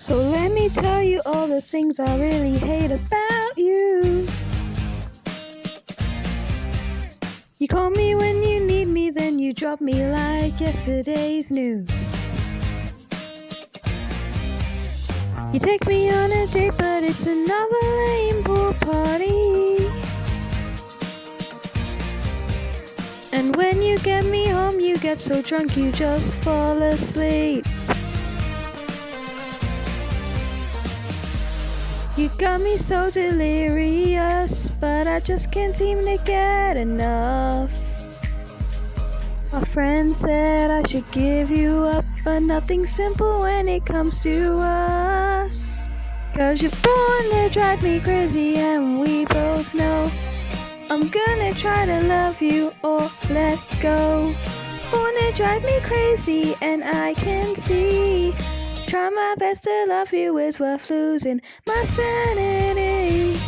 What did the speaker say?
So let me tell you all the things I really hate about you. You call me when you need me, then you drop me like yesterday's news. You take me on a date, but it's another lame pool party. And when you get me home, you get so drunk you just fall asleep. You got me so delirious, but I just can't seem to get enough. My friend said I should give you up, but nothing's simple when it comes to us. 'Cause you're born to drive me crazy, and we both know I'm gonna try to love you or let go. Born to drive me crazy, and I can see. Try my best to love you is worth losing my sanity.